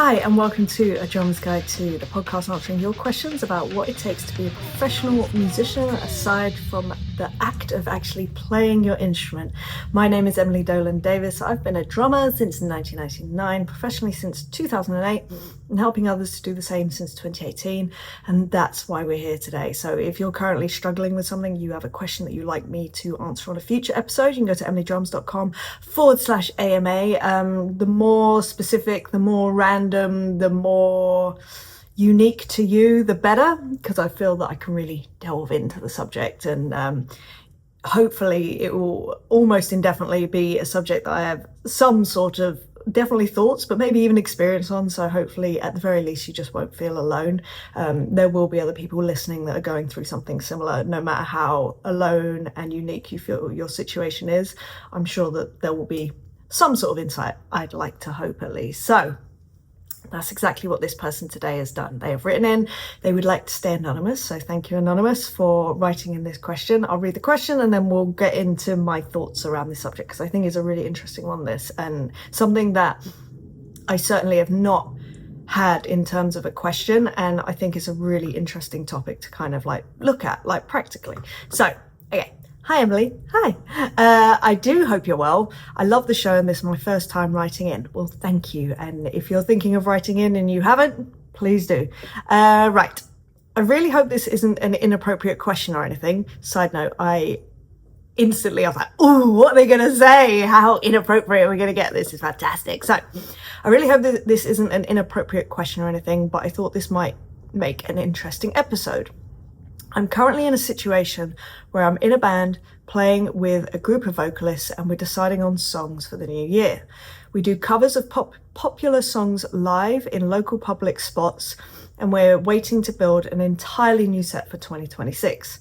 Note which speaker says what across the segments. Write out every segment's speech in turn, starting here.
Speaker 1: Hi, and welcome to A Drummer's Guide to, the podcast answering your questions about what it takes to be a professional musician aside from the act of actually playing your instrument. My name is Emily Dolan Davis. I've been a drummer since 1999, professionally since 2008, and helping others to do the same since 2018, and that's why we're here today. So if you're currently struggling with something, you have a question that you'd like me to answer on a future episode, you can go to emilydrums.com/AMA. The more specific, the more random, the more unique to you, the better, because I feel that I can really delve into the subject, and hopefully it will almost indefinitely be a subject that I have some sort of definitely thoughts, but maybe even experience on. So hopefully at the very least you just won't feel alone. There will be other people listening that are going through something similar. No matter how alone and unique you feel your situation is, I'm sure that there will be some sort of insight, I'd like to hope at least. So that's exactly what this person today has done. They have written in, they would like to stay anonymous. So thank you, Anonymous, for writing in this question. I'll read the question and then we'll get into my thoughts around this subject, because I think it's a really interesting one, this, and something that I certainly have not had in terms of a question. And I think it's a really interesting topic to kind of like look at, like practically. So, okay. Hi, Emily. Hi. I do hope you're well. I love the show and this is my first time writing in. Well, thank you. And if you're thinking of writing in and you haven't, please do. Right. I really hope this isn't an inappropriate question or anything. Side note, I was like, oh, what are they going to say? How inappropriate are we going to get? This is fantastic. So I really hope that this isn't an inappropriate question or anything, but I thought this might make an interesting episode. I'm currently in a situation where I'm in a band playing with a group of vocalists and we're deciding on songs for the new year. We do covers of popular songs live in local public spots, and we're waiting to build an entirely new set for 2026.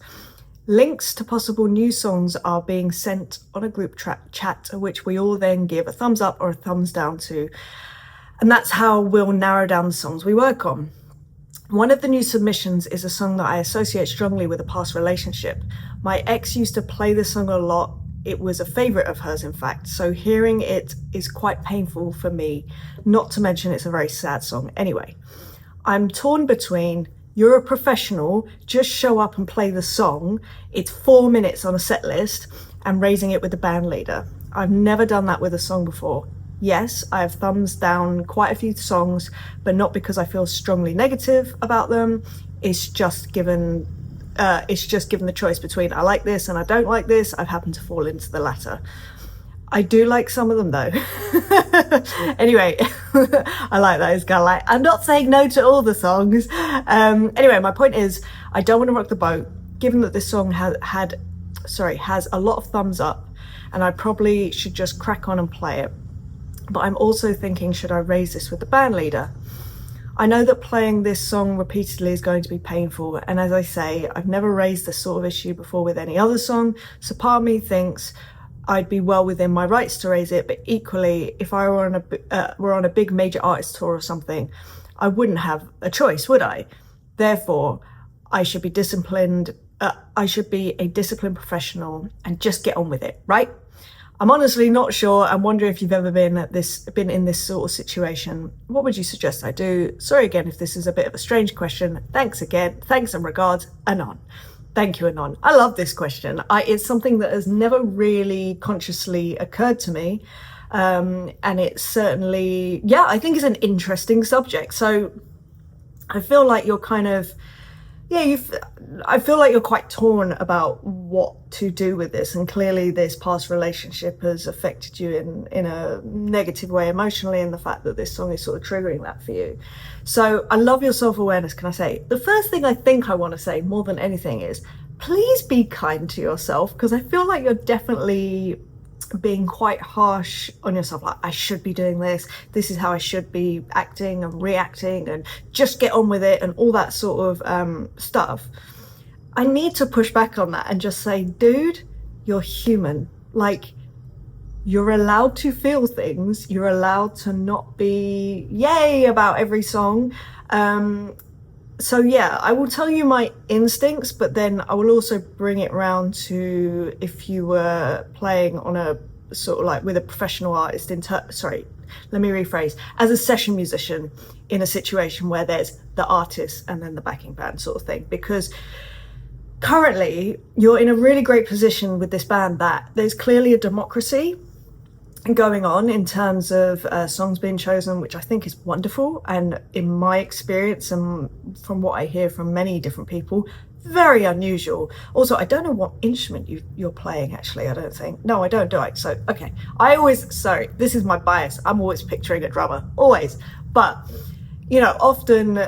Speaker 1: Links to possible new songs are being sent on a group chat, which we all then give a thumbs up or a thumbs down to, and that's how we'll narrow down the songs we work on. One of the new submissions is a song that I associate strongly with a past relationship. My ex used to play this song a lot. It was a favourite of hers, in fact, so hearing it is quite painful for me, not to mention it's a very sad song. Anyway, I'm torn between you're a professional, just show up and play the song, it's 4 minutes on a set list, and raising it with the band leader. I've never done that with a song before. Yes, I have thumbs down quite a few songs, but not because I feel strongly negative about them. It's just given the choice between I like this and I don't like this. I've happened to fall into the latter. I do like some of them though. Anyway, I like that. It's kind of like, I'm not saying no to all the songs. Anyway, my point is, I don't want to rock the boat, given that this song has a lot of thumbs up, and I probably should just crack on and play it. But I'm also thinking, should I raise this with the band leader? I know that playing this song repeatedly is going to be painful, and as I say, I've never raised this sort of issue before with any other song, so part of me thinks I'd be well within my rights to raise it, but equally, if I were on a big major artist tour or something, I wouldn't have a choice, would I? Therefore, I should be disciplined. I should be a disciplined professional and just get on with it, right? I'm honestly not sure. I'm wondering if you've ever been in this sort of situation. What would you suggest I do? Sorry again if this is a bit of a strange question. Thanks again. Thanks and regards, Anon. Thank you, Anon. I love this question. It's something that has never really consciously occurred to me. And it's certainly, I think it's an interesting subject. So I feel like you're kind of, I feel like you're quite torn about what to do with this, and clearly this past relationship has affected you in a negative way emotionally, and the fact that this song is sort of triggering that for you. So I love your self-awareness, can I say? The first thing I think I want to say more than anything is, please be kind to yourself, because I feel like you're definitely being quite harsh on yourself, like I should be doing this is how I should be acting and reacting, and just get on with it and all that sort of stuff. I need to push back on that and just say, dude, you're human. Like, you're allowed to feel things, you're allowed to not be yay about every song. So yeah, I will tell you my instincts, but then I will also bring it round to if you were playing on a sort of like with a professional artist let me rephrase, as a session musician in a situation where there's the artist and then the backing band sort of thing, because currently you're in a really great position with this band that there's clearly a democracy going on in terms of songs being chosen, which I think is wonderful, and in my experience and from what I hear from many different people, very unusual. Also, I don't know what instrument you're playing, actually. I don't think. No, I don't, do I? So, okay. Sorry, this is my bias. I'm always picturing a drummer, always. But, you know, often,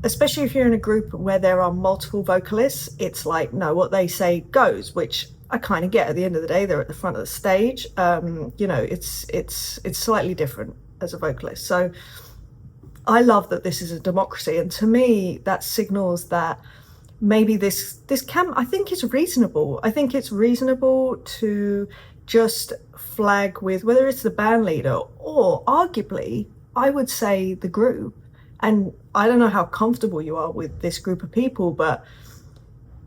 Speaker 1: especially if you're in a group where there are multiple vocalists, it's like, no, what they say goes, which I kind of get. At the end of the day, they're at the front of the stage. You know, it's slightly different as a vocalist. So I love that this is a democracy. And to me, that signals that maybe this can, I think it's reasonable. I think it's reasonable to just flag with whether it's the band leader or arguably, I would say the group. And I don't know how comfortable you are with this group of people, but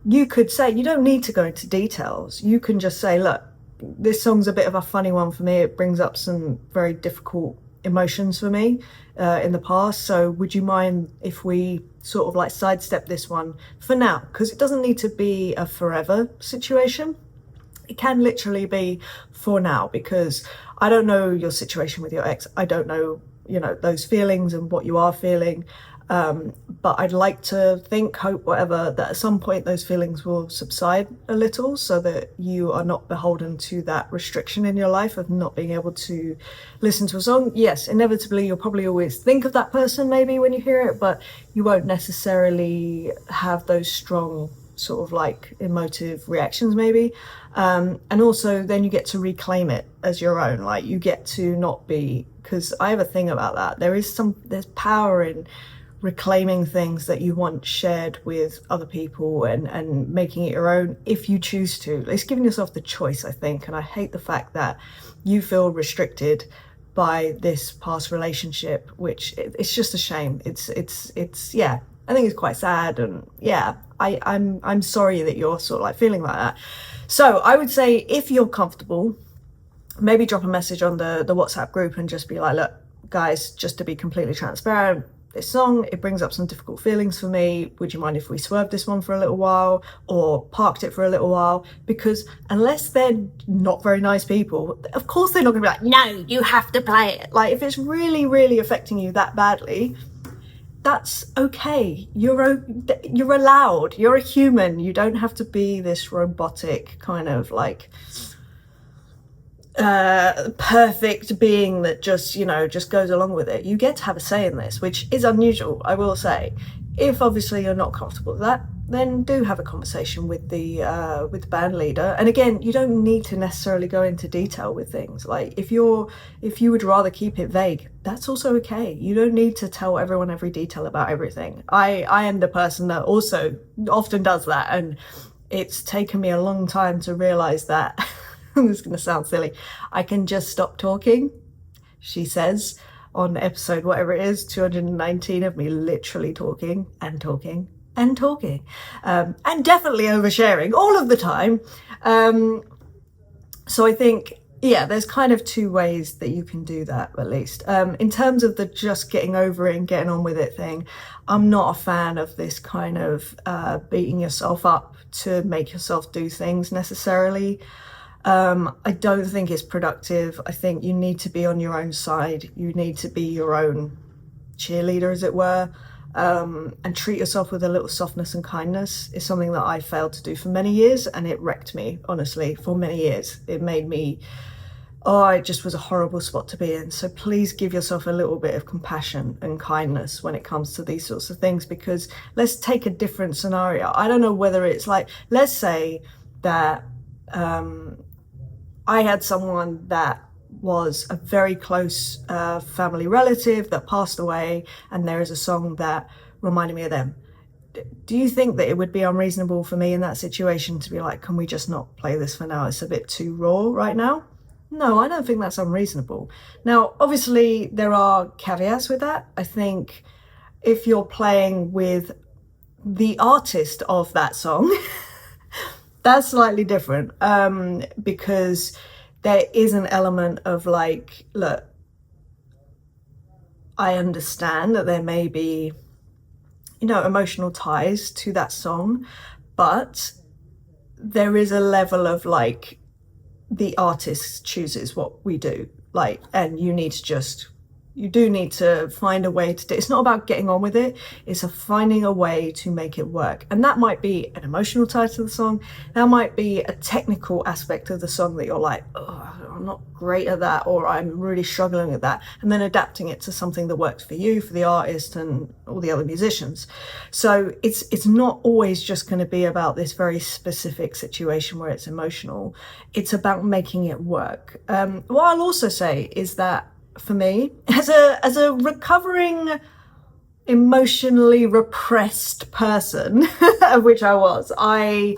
Speaker 1: you could say, you don't need to go into details. You can just say, look, this song's a bit of a funny one for me. It brings up some very difficult emotions for me in the past. So would you mind if we sort of like sidestep this one for now? Because it doesn't need to be a forever situation. It can literally be for now, because I don't know your situation with your ex. I don't know, you know, those feelings and what you are feeling. But I'd like to think, hope, whatever, that at some point those feelings will subside a little so that you are not beholden to that restriction in your life of not being able to listen to a song. Yes, inevitably, you'll probably always think of that person maybe when you hear it, but you won't necessarily have those strong sort of like emotive reactions maybe. And also then you get to reclaim it as your own. Like you get to not be, because I have a thing about that. There's power in reclaiming things that you once shared with other people and making it your own if you choose to. It's giving yourself the choice, I think. And I hate the fact that you feel restricted by this past relationship, which it's just a shame. It's yeah, I think it's quite sad. And yeah, I'm sorry that you're sort of like feeling like that. So I would say if you're comfortable, maybe drop a message on the WhatsApp group and just be like, look, guys, just to be completely transparent, this song, it brings up some difficult feelings for me. Would you mind if we swerved this one for a little while or parked it for a little while? Because unless they're not very nice people, of course they're not gonna be like, no, you have to play it. Like if it's really, really affecting you that badly, that's okay. You're allowed. You're a human. You don't have to be this robotic kind of like perfect being that just, you know, just goes along with it. You get to have a say in this, which is unusual, I will say. If obviously you're not comfortable with that, then do have a conversation with the band leader. And again, you don't need to necessarily go into detail with things. Like if you would rather keep it vague, that's also okay. You don't need to tell everyone every detail about everything. I am the person that also often does that, and it's taken me a long time to realize that this is going to sound silly, I can just stop talking, she says on episode whatever it is, 219 of me literally talking and talking and talking, and definitely oversharing all of the time. So I think, yeah, there's kind of two ways that you can do that, at least. In terms of the just getting over it and getting on with it thing, I'm not a fan of this kind of beating yourself up to make yourself do things necessarily. I don't think it's productive. I think you need to be on your own side. You need to be your own cheerleader, as it were, and treat yourself with a little softness and kindness. Is something that I failed to do for many years, and it wrecked me, honestly, for many years. It made me, it just was a horrible spot to be in. So please give yourself a little bit of compassion and kindness when it comes to these sorts of things, because let's take a different scenario. I don't know whether it's like, let's say that I had someone that was a very close family relative that passed away, and there is a song that reminded me of them. Do you think that it would be unreasonable for me in that situation to be like, can we just not play this for now? It's a bit too raw right now. No, I don't think that's unreasonable. Now, obviously, there are caveats with that. I think if you're playing with the artist of that song, that's slightly different, because there is an element of like, look, I understand that there may be, emotional ties to that song, but there is a level of like, the artist chooses what we do, like, and you do need to find a way to do. It's not about getting on with it, it's finding a way to make it work. And that might be an emotional tie to the song, that might be a technical aspect of the song that you're like, oh, I'm not great at that, or I'm really struggling at that, and then adapting it to something that works for you, for the artist and all the other musicians. So it's not always just going to be about this very specific situation where it's emotional. It's about making it work. What I'll also say is that for me, as a recovering emotionally repressed person, of which I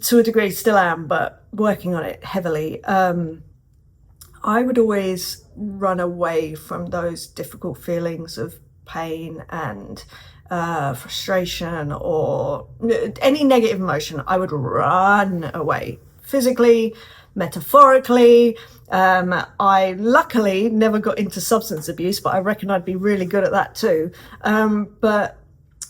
Speaker 1: to a degree still am, but working on it heavily, I would always run away from those difficult feelings of pain and frustration or any negative emotion. I would run away, physically, metaphorically. I luckily never got into substance abuse, but I reckon I'd be really good at that too. But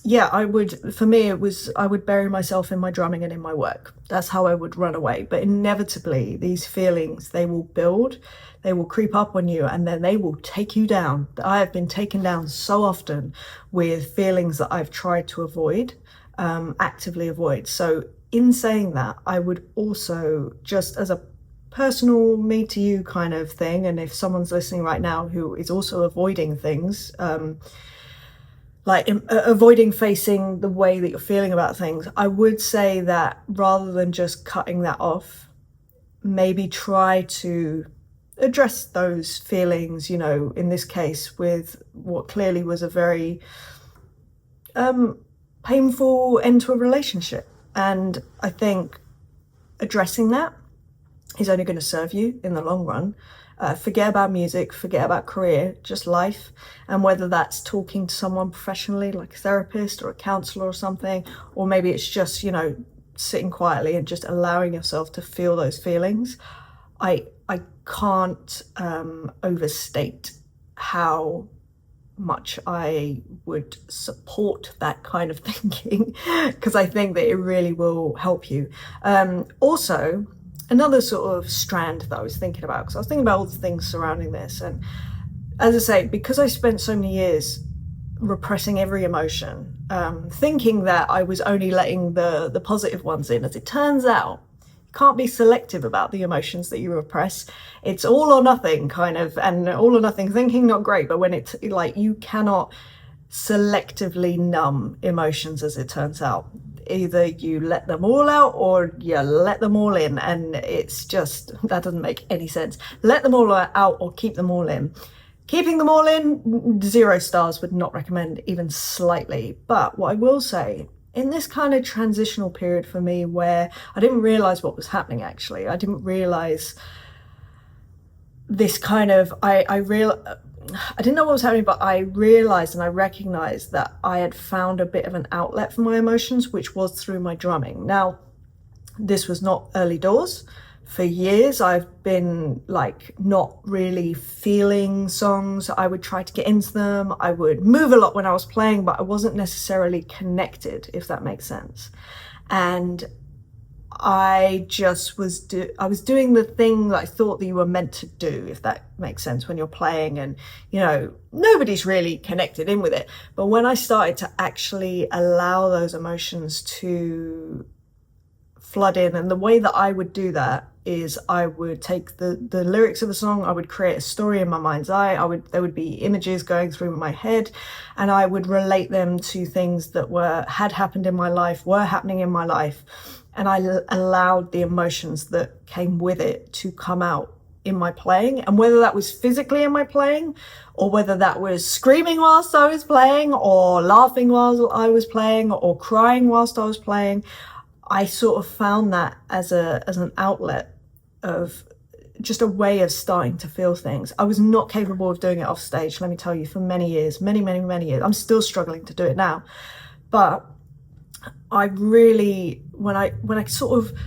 Speaker 1: yeah, I would bury myself in my drumming and in my work. That's how I would run away. But inevitably, these feelings, they will build, they will creep up on you, and then they will take you down. I have been taken down so often with feelings that I've tried to avoid, actively avoid. So in saying that, I would also, just as a personal me to you kind of thing, and if someone's listening right now who is also avoiding things, avoiding facing the way that you're feeling about things, I would say that rather than just cutting that off, maybe try to address those feelings, in this case with what clearly was a very painful end to a relationship. And I think addressing that is only going to serve you in the long run. Forget about music, forget about career, just life. And whether that's talking to someone professionally, like a therapist or a counselor or something, or maybe it's just, sitting quietly and just allowing yourself to feel those feelings. I can't overstate how much I would support that kind of thinking, because I think that it really will help you. Also, another sort of strand that I was thinking about, because I was thinking about all the things surrounding this, and as I say, because I spent so many years repressing every emotion, thinking that I was only letting the positive ones in, as it turns out, you can't be selective about the emotions that you repress. It's all or nothing kind of, and all or nothing thinking, not great, but when it's like, you cannot selectively numb emotions, as it turns out. Either you let them all out or you let them all in, and it's just, that doesn't make any sense. Let them all out or keep them all in. Keeping them all in, 0 stars, would not recommend even slightly. But what I will say, in this kind of transitional period for me where I didn't realize what was happening, actually, I didn't realize this kind of, I didn't know what was happening, but I realized and I recognized that I had found a bit of an outlet for my emotions, which was through my drumming. Now, this was not early doors. For years, I've been like not really feeling songs. I would try to get into them. I would move a lot when I was playing, but I wasn't necessarily connected, if that makes sense. And I just was I was doing the thing that I thought that you were meant to do, if that makes sense, when you're playing, and nobody's really connected in with it. But when I started to actually allow those emotions to flood in, and the way that I would do that is I would take the lyrics of the song, I would create a story in my mind's eye, there would be images going through my head, and I would relate them to things that had happened in my life, were happening in my life, and I allowed the emotions that came with it to come out in my playing. And whether that was physically in my playing, or whether that was screaming whilst I was playing, or laughing while I was playing, or crying whilst I was playing, I sort of found that as an outlet of just a way of starting to feel things. I was not capable of doing it off stage, let me tell you, for many years, many years. I'm still struggling to do it now. But I really, when I sort of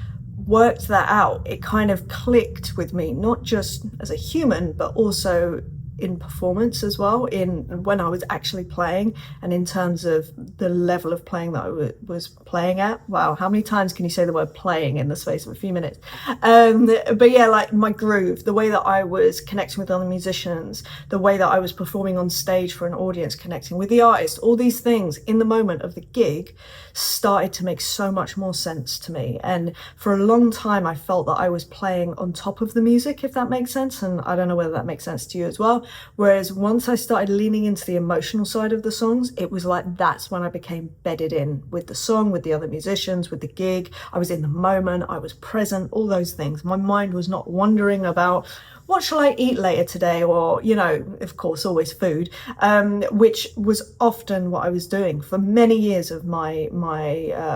Speaker 1: worked that out, it kind of clicked with me, not just as a human, but also in performance as well, in when I was actually playing, and in terms of the level of playing that I was playing at. Wow, how many times can you say the word playing in the space of a few minutes? But yeah, like my groove, the way that I was connecting with other musicians, the way that I was performing on stage for an audience, connecting with the artist, all these things in the moment of the gig started to make so much more sense to me. And for a long time I felt that I was playing on top of the music, if that makes sense, and I don't know whether that makes sense to you as well. Whereas once I started leaning into the emotional side of the songs, it was like that's when I became bedded in with the song, with the other musicians, with the gig. I was in the moment, I was present, all those things. My mind was not wandering about what shall I eat later today, or, you know, of course, always food, which was often what I was doing for many years of my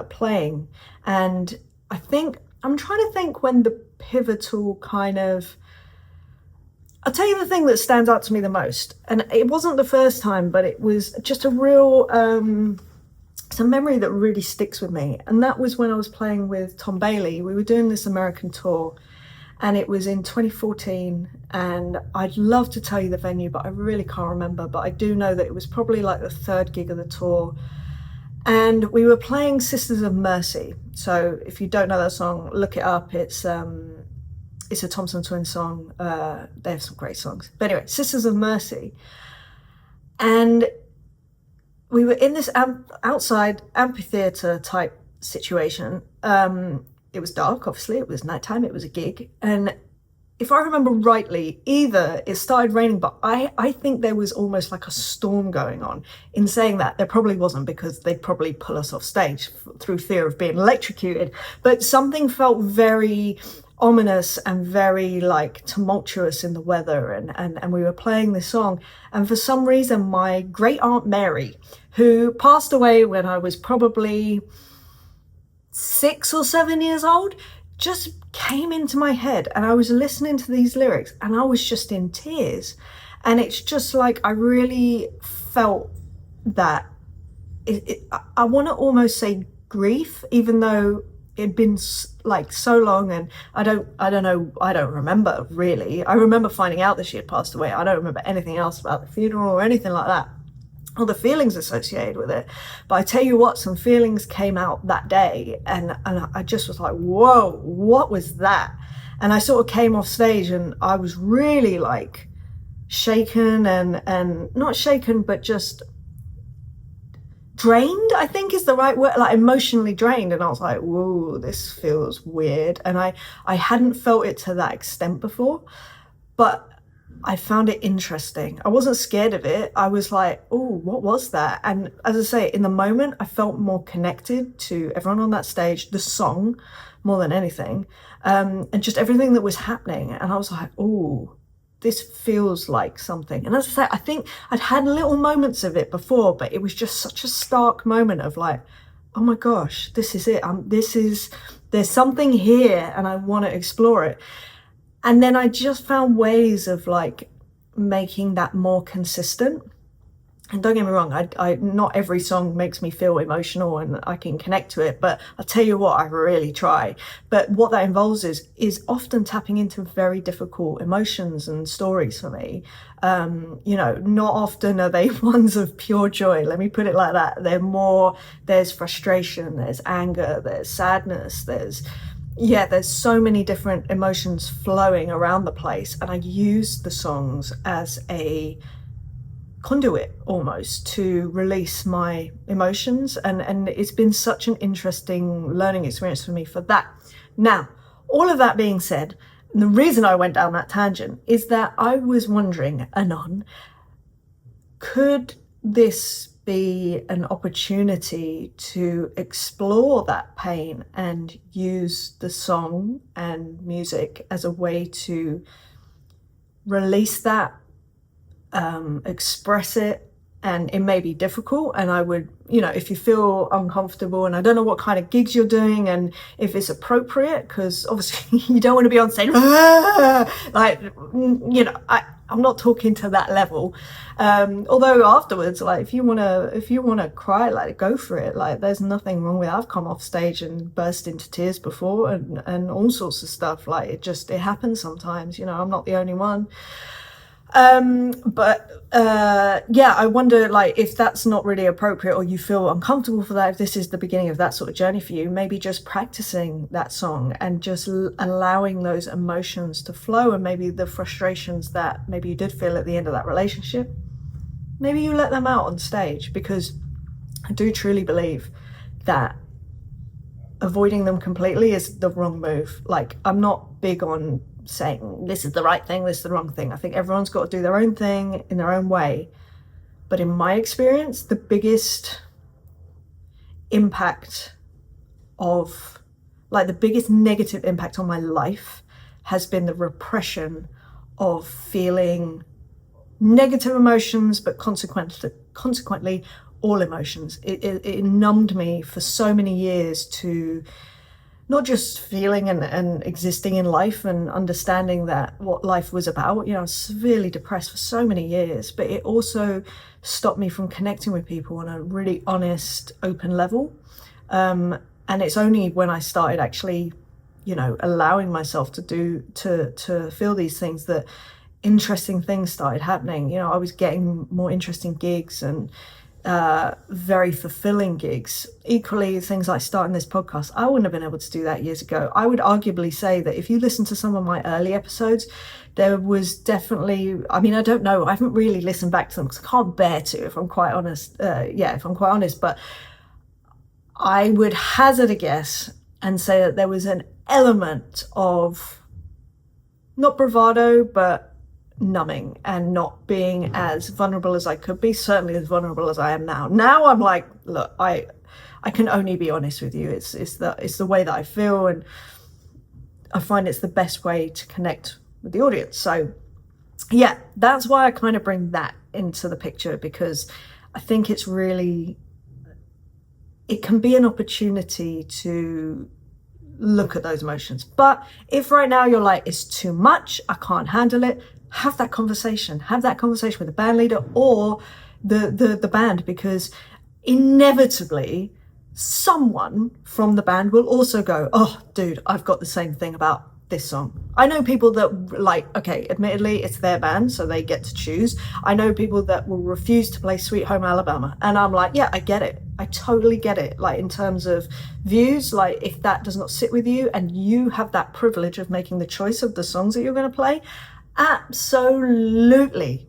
Speaker 1: playing. And I think, I'm trying to think when the pivotal kind of, I'll tell you the thing that stands out to me the most, and it wasn't the first time, but it was just a real, it's a memory that really sticks with me. And that was when I was playing with Tom Bailey. We were doing this American tour, and it was in 2014, and I'd love to tell you the venue, but I really can't remember. But I do know that it was probably like the third gig of the tour, and we were playing Sisters of Mercy. So if you don't know that song, look it up. It's a Thompson Twins song. They have some great songs. But anyway, Sisters of Mercy. And we were in this outside amphitheater type situation. It was dark, obviously. It was nighttime. It was a gig. And if I remember rightly, either it started raining, but I think there was almost like a storm going on. In saying that, there probably wasn't, because they'd probably pull us off stage through fear of being electrocuted. But something felt very ominous and very like tumultuous in the weather, and we were playing this song, and for some reason my great aunt Mary, who passed away when I was probably 6 or 7 years old, just came into my head, and I was listening to these lyrics and I was just in tears. And it's just like I really felt that I want to almost say grief, even though it'd been like so long, and I don't remember really. I remember finding out that she had passed away. I don't remember anything else about the funeral or anything like that, or the feelings associated with it. But I tell you what, some feelings came out that day, and I just was like, whoa, what was that? And I sort of came off stage and I was really like shaken, and not shaken, but just drained, I think is the right word, like emotionally drained. And I was like, whoa, this feels weird. And I hadn't felt it to that extent before, but I found it interesting. I wasn't scared of it. I was like, oh, what was that? And as I say, in the moment, I felt more connected to everyone on that stage, the song more than anything, and just everything that was happening. And I was like, oh, this feels like something. And as I say, I think I'd had little moments of it before, but it was just such a stark moment of like, oh my gosh, this is it. There's something here and I want to explore it. And then I just found ways of like making that more consistent. And don't get me wrong, I not every song makes me feel emotional and I can connect to it, but I'll tell you what, I really try. But what that involves is often tapping into very difficult emotions and stories for me. You know, not often are they ones of pure joy, let me put it like that. There's frustration, there's anger, there's sadness, there's so many different emotions flowing around the place. And I use the songs as a conduit almost to release my emotions, and it's been such an interesting learning experience for me for that. Now, all of that being said, the reason I went down that tangent is that I was wondering, Anon, could this be an opportunity to explore that pain and use the song and music as a way to release that, express it? And it may be difficult, and I would, you know, if you feel uncomfortable, and I don't know what kind of gigs you're doing and if it's appropriate, because obviously you don't want to be on stage like, you know, I'm not talking to that level. Although afterwards, like if you wanna cry, like go for it. Like there's nothing wrong with it. I've come off stage and burst into tears before, and all sorts of stuff. Like it happens sometimes, you know, I'm not the only one. Yeah, I wonder, like, if that's not really appropriate or you feel uncomfortable for that, if this is the beginning of that sort of journey for you, maybe just practicing that song and just allowing those emotions to flow, and maybe the frustrations that maybe you did feel at the end of that relationship, maybe you let them out on stage, because I do truly believe that avoiding them completely is the wrong move. Like, I'm not big on saying this is the right thing, this is the wrong thing. I think everyone's got to do their own thing in their own way. But in my experience, the biggest impact of, like, the biggest negative impact on my life has been the repression of feeling negative emotions, but consequently all emotions. It numbed me for so many years to not just feeling and existing in life and understanding that what life was about. You know, I was severely depressed for so many years, but it also stopped me from connecting with people on a really honest, open level. And it's only when I started actually, you know, allowing myself to feel these things that interesting things started happening. You know, I was getting more interesting gigs and very fulfilling gigs. Equally, things like starting this podcast, I wouldn't have been able to do that years ago. I would arguably say that if you listen to some of my early episodes, there was definitely, I mean, I don't know, I haven't really listened back to them because I can't bear to, if I'm quite honest. But I would hazard a guess and say that there was an element of not bravado, but numbing and not being as vulnerable as I could be, certainly as vulnerable as I am now. Now I'm like, look, I can only be honest with you. It's the way that I feel, and I find it's the best way to connect with the audience. So yeah, that's why I kind of bring that into the picture, because I think it's really, it can be an opportunity to look at those emotions. But if right now you're like, it's too much, I can't handle it, have that conversation with the band leader or the band, because inevitably someone from the band will also go, oh dude, I've got the same thing about this song. I know people that, like, okay, admittedly it's their band, so they get to choose. I know people that will refuse to play Sweet Home Alabama, and I'm like, yeah, I get it, I totally get it. Like, in terms of views, like, if that does not sit with you and you have that privilege of making the choice of the songs that you're going to play, absolutely,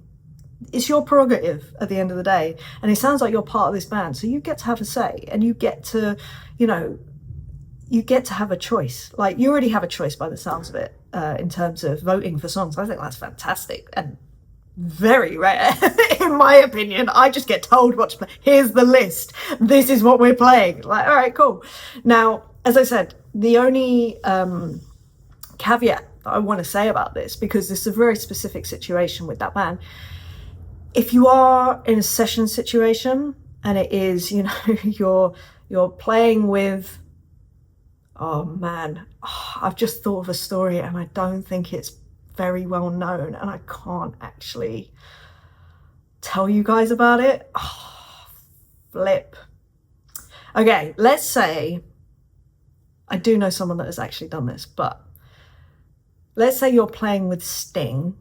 Speaker 1: it's your prerogative at the end of the day. And it sounds like you're part of this band, so you get to have a say, and you get to, you know, you get to have a choice. Like, you already have a choice by the sounds of it, in terms of voting for songs. I think that's fantastic and very rare in my opinion. I just get told what to play. Here's the list, this is what we're playing. Like, all right, cool. Now, as I said, the only caveat that I want to say about this, because this is a very specific situation with that band, if you are in a session situation and it is, you know, you're playing with, oh man, I've just thought of a story and I don't think it's very well known and I can't actually tell you guys about it. Flip. Okay, let's say, I do know someone that has actually done this, but let's say you're playing with Sting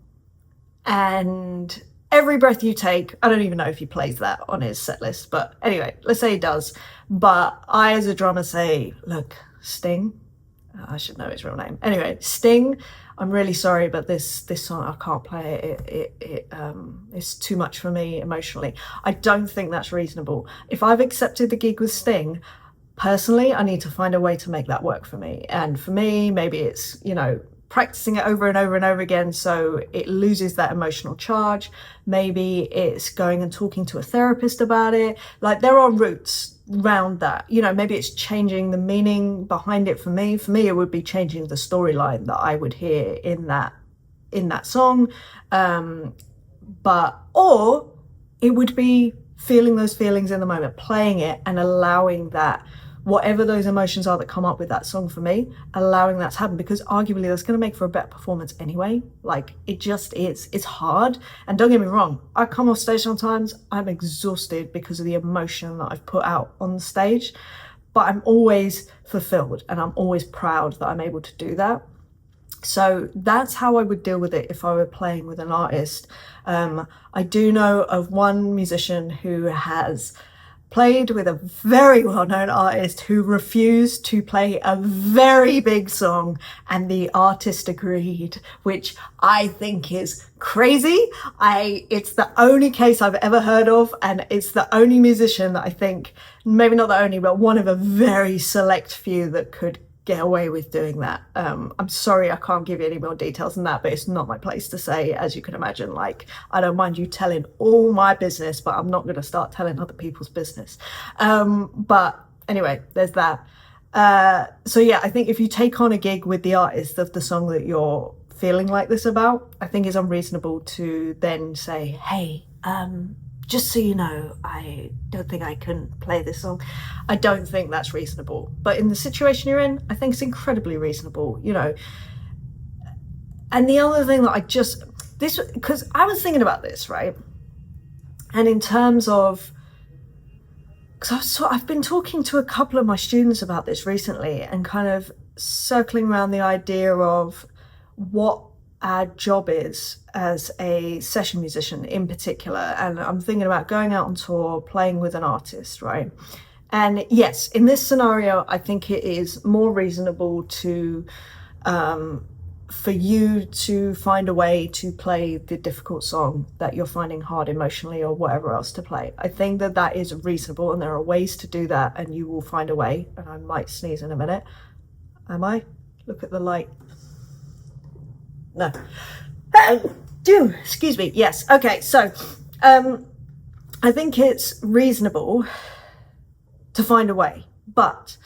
Speaker 1: and every breath you take, I don't even know if he plays that on his set list, but anyway, let's say he does. But I, as a drummer, say, look, Sting, I should know his real name. Anyway, Sting, I'm really sorry, but this song, I can't play it. It's too much for me emotionally. I don't think that's reasonable. If I've accepted the gig with Sting, personally, I need to find a way to make that work for me. And for me, maybe it's, you know, practicing it over and over and over again so it loses that emotional charge. Maybe it's going and talking to a therapist about it. Like, there are routes around that. You know, maybe it's changing the meaning behind it. For me, it would be changing the storyline that I would hear in that song. Or it would be feeling those feelings in the moment, playing it and allowing that, whatever those emotions are that come up with that song, for me, allowing that to happen, because arguably that's going to make for a better performance anyway. Like, it just is. It's hard. And don't get me wrong, I come off stage sometimes, I'm exhausted because of the emotion that I've put out on the stage, but I'm always fulfilled and I'm always proud that I'm able to do that. So that's how I would deal with it if I were playing with an artist. I do know of one musician who has played with a very well-known artist who refused to play a very big song, and the artist agreed, which I think is crazy. It's the only case I've ever heard of, and it's the only musician that I think, maybe not the only, but one of a very select few that could get away with doing that. I'm sorry I can't give you any more details than that, but it's not my place to say. As you can imagine, like, I don't mind you telling all my business, but I'm not going to start telling other people's business. But anyway, there's that. So yeah, I think if you take on a gig with the artist of the song that you're feeling like this about, I think it's unreasonable to then say, hey, just so you know, I don't think I can play this song. I don't think that's reasonable. But in the situation you're in, I think it's incredibly reasonable, you know. And the other thing that because I was thinking about this, right? And in terms of, because I've been talking to a couple of my students about this recently and kind of circling around the idea of what our job is as a session musician in particular. And I'm thinking about going out on tour, playing with an artist, right? And yes, in this scenario, I think it is more reasonable to for you to find a way to play the difficult song that you're finding hard emotionally or whatever else to play. I think that that is reasonable, and there are ways to do that, and you will find a way. And I might sneeze in a minute. Am I? Look at the light. No. Excuse me. Yes. Okay. So, I think it's reasonable to find a way, but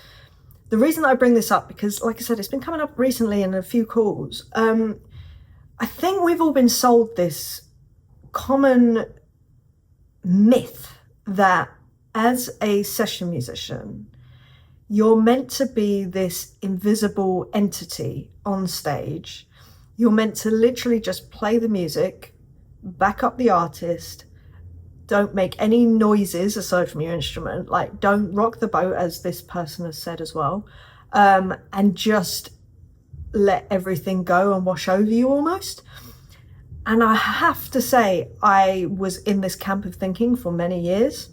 Speaker 1: the reason that I bring this up, because like I said, it's been coming up recently in a few calls. I think we've all been sold this common myth that as a session musician, you're meant to be this invisible entity on stage. You're meant to literally just play the music, back up the artist, don't make any noises aside from your instrument, like don't rock the boat, as this person has said as well, and just let everything go and wash over you almost. And I have to say, I was in this camp of thinking for many years,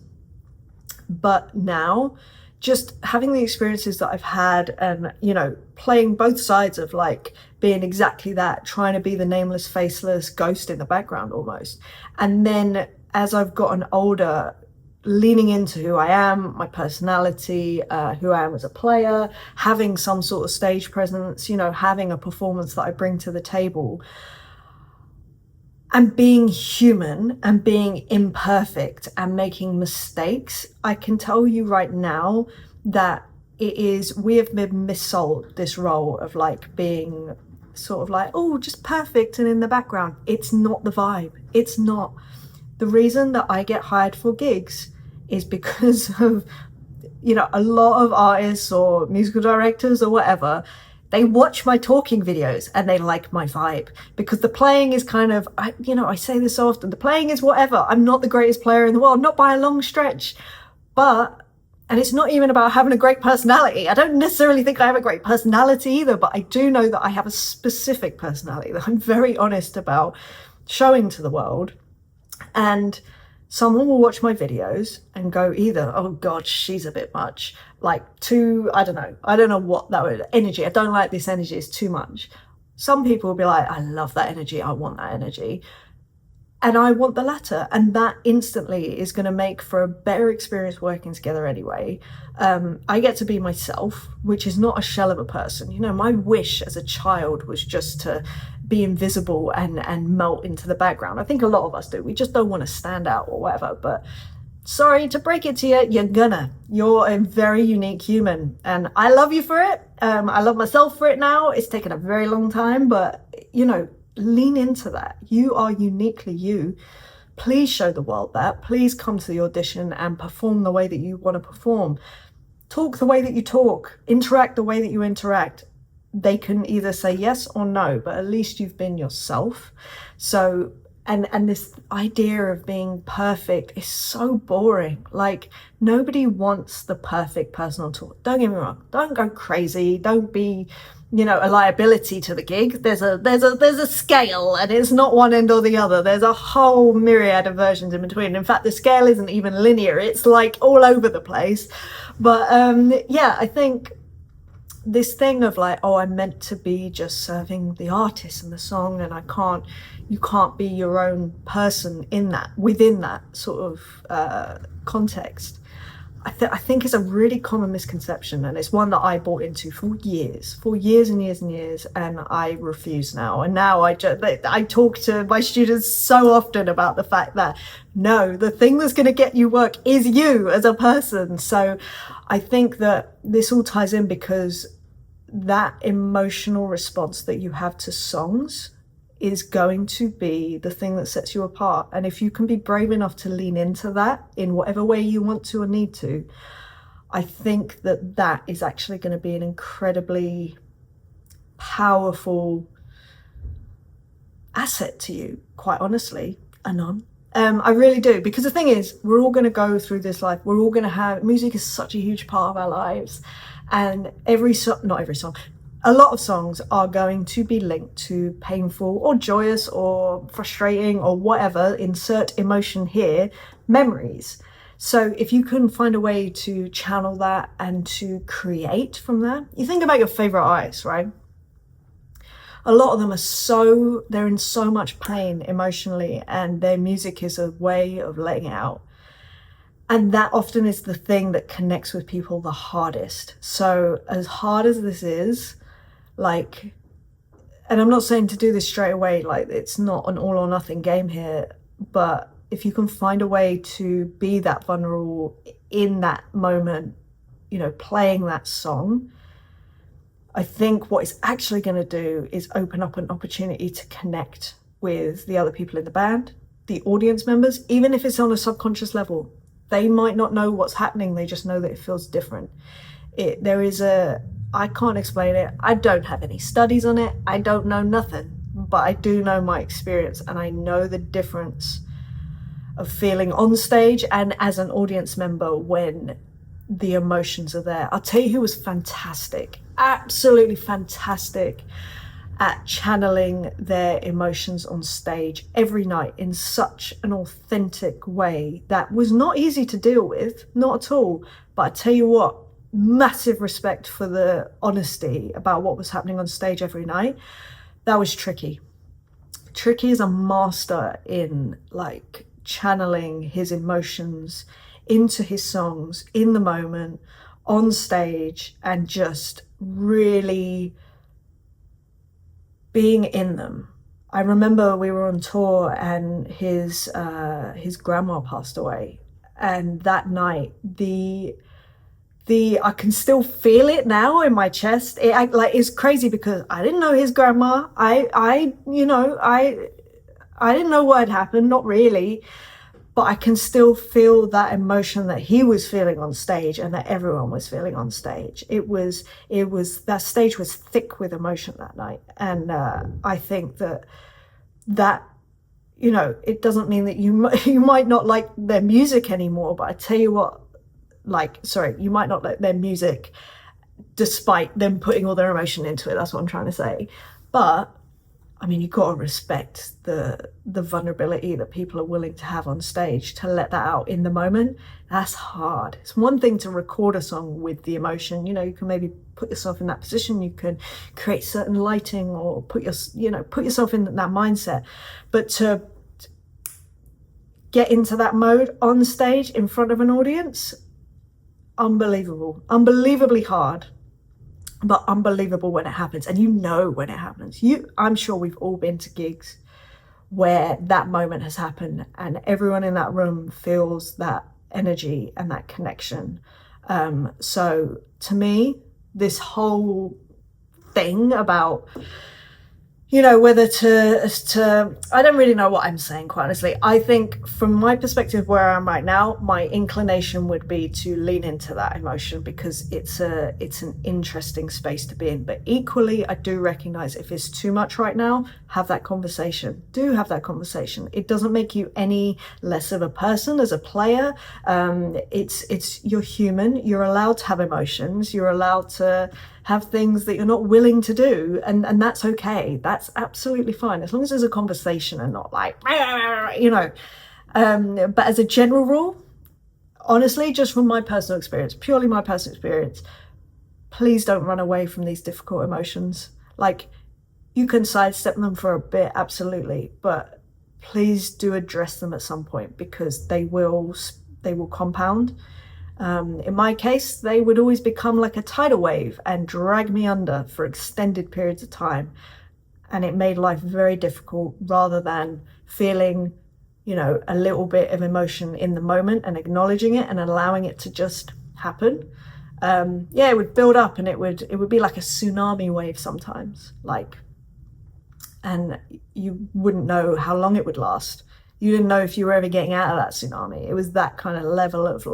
Speaker 1: but now just having the experiences that I've had and, you know, playing both sides of like being exactly that, trying to be the nameless, faceless ghost in the background almost. And then as I've gotten older, leaning into who I am, my personality, who I am as a player, having some sort of stage presence, you know, having a performance that I bring to the table, and being human and being imperfect and making mistakes, I can tell you right now that we have been missold this role of like being sort of like, oh, just perfect and in the background. It's not the vibe. It's not. The reason that I get hired for gigs is because of, you know, a lot of artists or musical directors or whatever, they watch my talking videos and they like my vibe, because the playing is kind of, I say this so often, the playing is whatever. I'm not the greatest player in the world, not by a long stretch, and it's not even about having a great personality. I don't necessarily think I have a great personality either, but I do know that I have a specific personality that I'm very honest about showing to the world. And someone will watch my videos and go either, oh God, she's a bit much, like too, I don't know what that would, energy, I don't like this energy, it's too much. Some people will be like, I love that energy, I want that energy. And I want the latter, and that instantly is going to make for a better experience working together anyway. I get to be myself, which is not a shell of a person. You know, my wish as a child was just to be invisible and melt into the background. I think a lot of us do. We just don't want to stand out or whatever. But sorry to break it to you, you're a very unique human, and I love you for it. I love myself for it now. It's taken a very long time, but you know, lean into that. You are uniquely you. Please show the world that. Please come to the audition and perform the way that you want to perform. Talk the way that you talk. Interact the way that you interact. They can either say yes or no, but at least you've been yourself. So and this idea of being perfect is so boring. Like, nobody wants the perfect personal tour. Don't get me wrong. Don't go crazy. Don't be, a liability to the gig. There's a scale, and it's not one end or the other. There's a whole myriad of versions in between. In fact, the scale isn't even linear. It's like all over the place. But yeah, I think this thing of like, oh, I'm meant to be just serving the artist and the song, and you can't be your own person within that sort of context. I think it's a really common misconception, and it's one that I bought into for years and years and years, and I refuse now. And now I talk to my students so often about the fact that no, the thing that's going to get you work is you as a person. So I think that this all ties in, because that emotional response that you have to songs is going to be the thing that sets you apart. And if you can be brave enough to lean into that in whatever way you want to or need to, I think that that is actually going to be an incredibly powerful asset to you, quite honestly, Anon. I really do, because the thing is, we're all going to go through this life. We're all going to have, music is such a huge part of our lives, and not every song, a lot of songs are going to be linked to painful or joyous or frustrating or whatever, insert emotion here, memories. So if you can find a way to channel that and to create from that, you think about your favorite artists, right? A lot of them they're in so much pain emotionally, and their music is a way of letting it out. And that often is the thing that connects with people the hardest. So as hard as this is, like, and I'm not saying to do this straight away, like, it's not an all or nothing game here, but if you can find a way to be that vulnerable in that moment, playing that song, I think what it's actually going to do is open up an opportunity to connect with the other people in the band, the audience members, even if it's on a subconscious level. They might not know what's happening, they just know that it feels different. I can't explain it. I don't have any studies on it. I don't know nothing, but I do know my experience, and I know the difference of feeling on stage and as an audience member when the emotions are there. I'll tell you who was fantastic, absolutely fantastic at channeling their emotions on stage every night in such an authentic way that was not easy to deal with, not at all. But I tell you what, massive respect for the honesty about what was happening on stage every night. That was Tricky. Tricky is a master in like channeling his emotions into his songs in the moment, on stage, and just really being in them. I remember we were on tour and his grandma passed away, and that night I can still feel it now in my chest. It's crazy because I didn't know his grandma. I didn't know what had happened, not really, but I can still feel that emotion that he was feeling on stage and that everyone was feeling on stage. It was that stage was thick with emotion that night. And I think that it doesn't mean that you might not like their music anymore, but I tell you what, you might not like their music despite them putting all their emotion into it. That's what I'm trying to say. But I mean, you've got to respect the vulnerability that people are willing to have on stage to let that out in the moment. That's hard. It's one thing to record a song with the emotion. You can maybe put yourself in that position. You can create certain lighting or put yourself in that mindset. But to get into that mode on stage in front of an audience, unbelievable, unbelievably hard. But unbelievable when it happens, and when it happens. I'm sure we've all been to gigs where that moment has happened and everyone in that room feels that energy and that connection. So to me, this whole thing about, whether I don't really know what I'm saying, quite honestly. I think from my perspective, where I am right now, my inclination would be to lean into that emotion because it's an interesting space to be in. But equally, I do recognize if it's too much right now, have that conversation. Do have that conversation. It doesn't make you any less of a person as a player. You're human. You're allowed to have emotions. You're allowed to have things that you're not willing to do, and that's okay. That's absolutely fine as long as there's a conversation and not like but as a general rule, honestly, just from my personal experience, purely my personal experience, please don't run away from these difficult emotions. Like, you can sidestep them for a bit, absolutely, but please do address them at some point because they will compound. In my case, they would always become like a tidal wave and drag me under for extended periods of time. And it made life very difficult rather than feeling, a little bit of emotion in the moment and acknowledging it and allowing it to just happen. It would build up and it would be like a tsunami wave sometimes, and you wouldn't know how long it would last. You didn't know if you were ever getting out of that tsunami. It was that kind of level of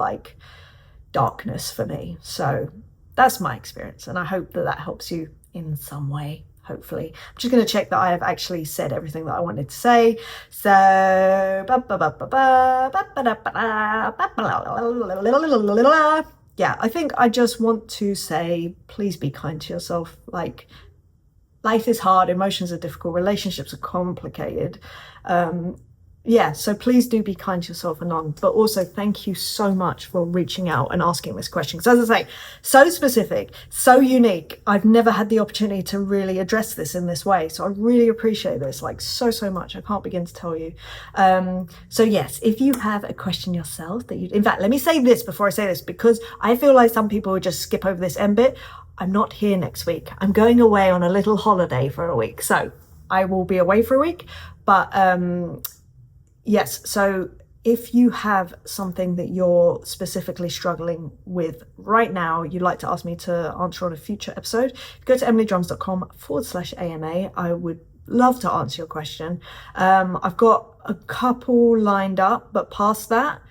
Speaker 1: darkness for me. So that's my experience, and I hope that helps you in some way, hopefully. I'm just going to check that I have actually said everything that I wanted to say. So yeah, I think I just want to say, please be kind to yourself. Life is hard, emotions are difficult, relationships are complicated. So please do be kind to yourself, Anon. But also, thank you so much for reaching out and asking this question. Because as I say, so specific, so unique. I've never had the opportunity to really address this in this way. So I really appreciate this, so much. I can't begin to tell you. So yes, if you have a question yourself in fact, let me say this before I say this, because I feel like some people would just skip over this end bit. I'm not here next week. I'm going away on a little holiday for a week. So I will be away for a week. But yes, so if you have something that you're specifically struggling with right now, you'd like to ask me to answer on a future episode, go to emilydrums.com/AMA. I would love to answer your question. I've got a couple lined up, but past that,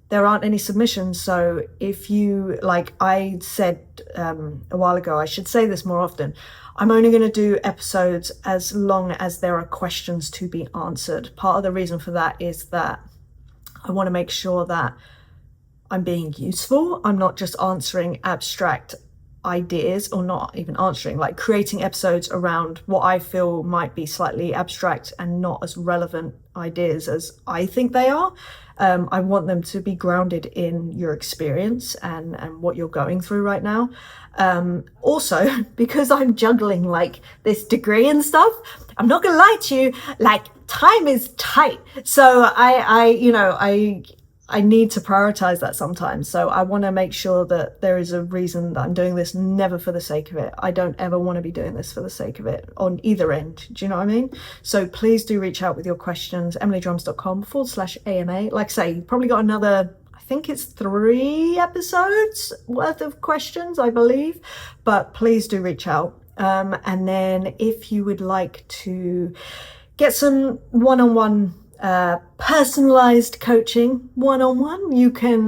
Speaker 1: there aren't any submissions. So if you, like I said a while ago, I should say this more often, I'm only going to do episodes as long as there are questions to be answered. Part of the reason for that is that I want to make sure that I'm being useful. I'm not just answering abstract ideas, or not even answering, creating episodes around what I feel might be slightly abstract and not as relevant ideas as I think they are. I want them to be grounded in your experience and what you're going through right now. Also, because I'm juggling this degree and stuff, I'm not gonna lie to you, time is tight. So I need to prioritize that sometimes. So I want to make sure that there is a reason that I'm doing this, never for the sake of it. I don't ever want to be doing this for the sake of it on either end. Do you know what I mean? So please do reach out with your questions, emilydrums.com/AMA. Like I say, you've probably got another, I think it's 3 episodes worth of questions, I believe, but please do reach out. And then if you would like to get some one-on-one personalized coaching one-on-one, you can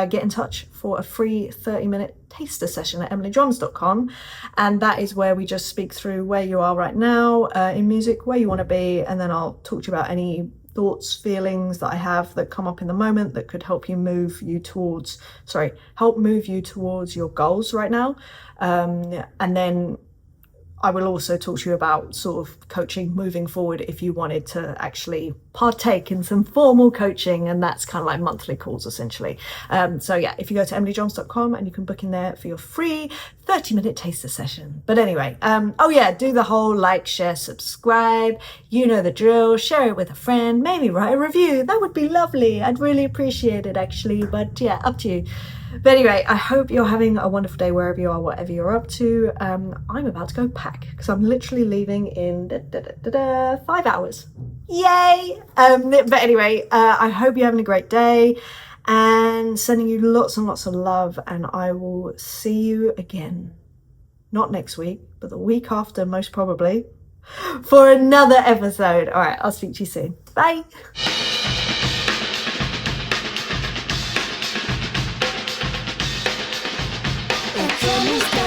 Speaker 1: get in touch for a free 30-minute taster session at emilydrums.com, and that is where we just speak through where you are right now in music, where you want to be, and then I'll talk to you about any thoughts, feelings that I have that come up in the moment that could help move you towards your goals right now. And then I will also talk to you about sort of coaching moving forward if you wanted to actually partake in some formal coaching, and that's kind of like monthly calls essentially. So yeah, if you go to emilydrums.com and you can book in there for your free 30-minute taster session. But anyway, do the whole share, subscribe, you know the drill, share it with a friend, maybe write a review. That would be lovely. I'd really appreciate it actually, but yeah, up to you. But anyway, I hope you're having a wonderful day wherever you are, whatever you're up to. I'm about to go pack because I'm literally leaving in 5 hours. Yay! But anyway, I hope you're having a great day and sending you lots and lots of love, and I will see you again. Not next week, but the week after, most probably. for another episode. All right, I'll speak to you soon. Bye.
Speaker 2: Professionalism.